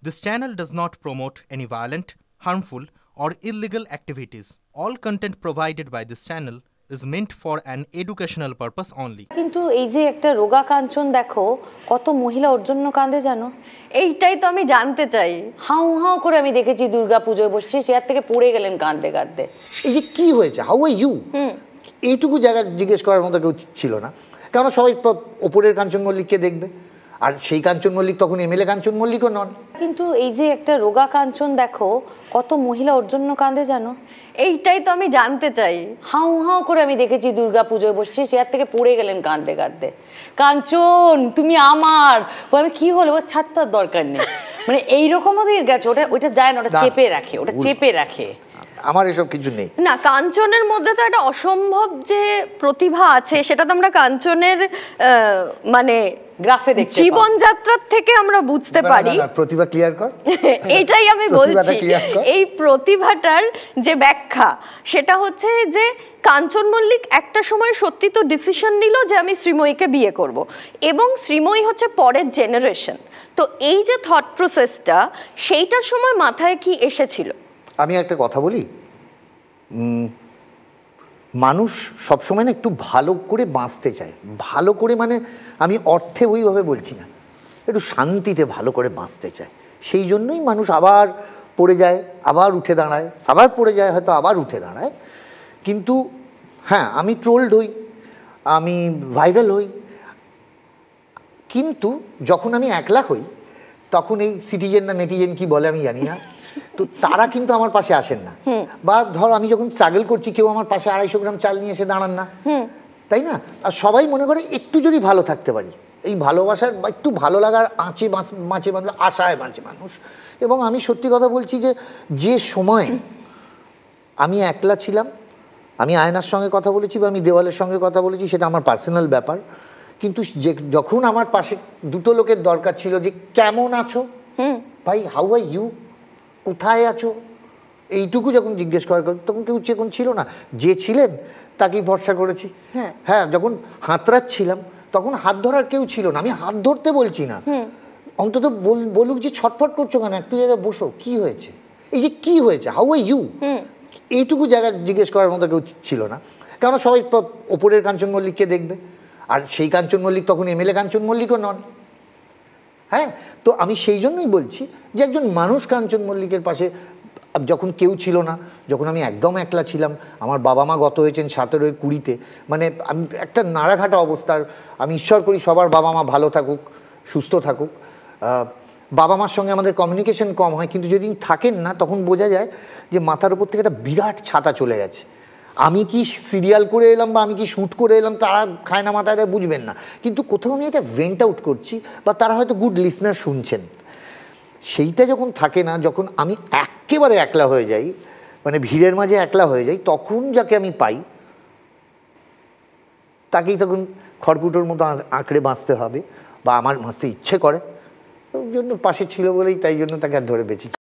This channel does not promote any violent, harmful, or illegal activities. All content provided by this channel is meant for an educational purpose only. কিন্তু এই যে একটা রোগা কাঞ্চন দেখো, কত মহিলা ওর জন্য কাঁদে জানো? এইটাই তো আমি জানতে চাই। হাউ হাউ করে আমি দেখেছি দুর্গা পুজোয় বসছি, চেয়ার থেকে পড়ে গেলেন কাঁদতে কাঁদতে। এই যে কি হয়েছে, হাউ আর ইউ, এইটুকু জায়গা জিজ্ঞেস করার মতো কেউ ছিল না। কেননা সবাই ওপরের কাঞ্চন মল্লিককে দেখবে, আর সেই কাঞ্চন মল্লিক তখন এমএলএ কাঞ্চন মল্লিকও নন। কিন্তু এই যে একটা রোগা কাঞ্চন দেখো, কত মহিলা ওর জন্য কাঁদে জানো? এইটাই তো আমি জানতে চাই। হাউ হাউ করে আমি দেখেছি দুর্গা পুজোয় বসছি, চেয়ার থেকে পড়ে গেলেন কাঁদতে কাঁদতে। কাঞ্চন তুমি আমার, আমি কি হলো ছাড়তার দরকার নেই, মানে এইরকম ওদের গেছে। ওটা যায় না, ওটা চেপে রাখে, ওটা চেপে রাখে। আমার এসব কিছু নেই। না, কাঞ্চনের মধ্যে তো একটা অসম্ভব যে প্রতিভা আছে, সেটা তো আমরা কাঞ্চনের মানে গ্রাফে দেখতে পাই, জীবনযাত্রার থেকে আমরা বুঝতে পারি। প্রতিভা ক্লিয়ার কর, এটাই আমি বলছি। এই প্রতিভাটার যে ব্যাখ্যা সেটা হচ্ছে যে কাঞ্চন মল্লিক একটা সময় সত্যি তো ডিসিশন নিল যে আমি শ্রীময়ীকে বিয়ে করব, এবং শ্রীময়ী হচ্ছে পরের জেনারেশন। তো এই যে থট প্রসেসটা, সেইটার সময় মাথায় কি এসেছিল? আমি একটা কথা বলি, মানুষ সবসময় না একটু ভালো করে বাঁচতে চায়। ভালো করে মানে আমি অর্থে ওইভাবে বলছি না, একটু শান্তিতে ভালো করে বাঁচতে চায়। সেই জন্যই মানুষ আবার পড়ে যায়, আবার উঠে দাঁড়ায়, আবার পড়ে যায়, হয়তো আবার উঠে দাঁড়ায়। কিন্তু হ্যাঁ, আমি ট্রোলড হই, আমি ভাইরাল হই, কিন্তু যখন আমি একলা হই তখন এই সিটিজেন না নেটিজেন কি বলে আমি জানি না, তো তারা কিন্তু আমার পাশে আসেন না। বা ধর আমি যখন স্ট্রাগল করছি, কেউ আমার পাশে 250 গ্রাম চাল নিয়ে এসে দাঁড়ান না, তাই না? আর সবাই মনে করে একটু যদি ভালো থাকতে পারি, এই ভালোবাসার বা একটু ভালো লাগার আঁচে মাঝে মানুষ, আশায় মাঝে মানুষ। এবং আমি সত্যি কথা বলছি যে সময় আমি একলা ছিলাম, আমি আয়নার সঙ্গে কথা বলেছি বা আমি দেওয়ালের সঙ্গে কথা বলেছি, সেটা আমার পার্সোনাল ব্যাপার। কিন্তু যখন আমার পাশে দুটো লোকের দরকার ছিল, যে কেমন আছো ভাই, হাউ আর ইউ, কোথায় আছো, এইটুকু যখন জিজ্ঞেস করা, তখন কেউ চেকন ছিল না। যে ছিলেন তাকেই ভরসা করেছি। হ্যাঁ, যখন হাতড়াচ্ছিলাম তখন হাত ধরার কেউ ছিল না। আমি হাত ধরতে বলছি না, অন্তত বলুক যে ছটফট করছো কেন, একটু জায়গায় বসো, কি হয়েছে, এই যে কি হয়েছে, হাউ আর ইউ, এইটুকু জায়গা জিজ্ঞেস করার মতো কেউ ছিল না। কেননা সবাই ওপরের কাঞ্চন মল্লিককে দেখবে, আর সেই কাঞ্চন মল্লিক তখন এমএলএ কাঞ্চন মল্লিকও নন। হ্যাঁ, তো আমি সেই জন্যই বলছি যে একজন মানুষ কাঞ্চন মল্লিকের পাশে যখন কেউ ছিল না, যখন আমি একদম একলা ছিলাম, আমার বাবা মা গত হয়েছেন 17 20-তে, মানে আমি একটা নাড়াঘাটা অবস্থার। আমি ঈশ্বর করি সবার বাবা মা ভালো থাকুক, সুস্থ থাকুক। বাবা মার সঙ্গে আমাদের কমিউনিকেশন কম হয়, কিন্তু যেদিন থাকেন না তখন বোঝা যায় যে মাথার উপর থেকে একটা বিরাট ছাতা চলে গেছে। আমি কি সিরিয়াল করে এলাম বা আমি কি শ্যুট করে এলাম তারা খায় না, মাথায় বুঝবেন না, কিন্তু কোথাও আমি এটা ভেন্ট আউট করছি, বা তারা হয়তো গুড লিসনার শুনছেন। সেইটা যখন থাকে না, যখন আমি একেবারে একলা হয়ে যাই, মানে ভিড়ের মাঝে একলা হয়ে যাই, তখন যাকে আমি পাই তাকেই তখন খড়কুটোর মতো আঁকড়ে বাঁচতে হবে, বা আমার বাঁচতে ইচ্ছে করে। ওই জন্য পাশে ছিল বলেই তাই জন্য তাকে আর ধরে বেঁচেছি।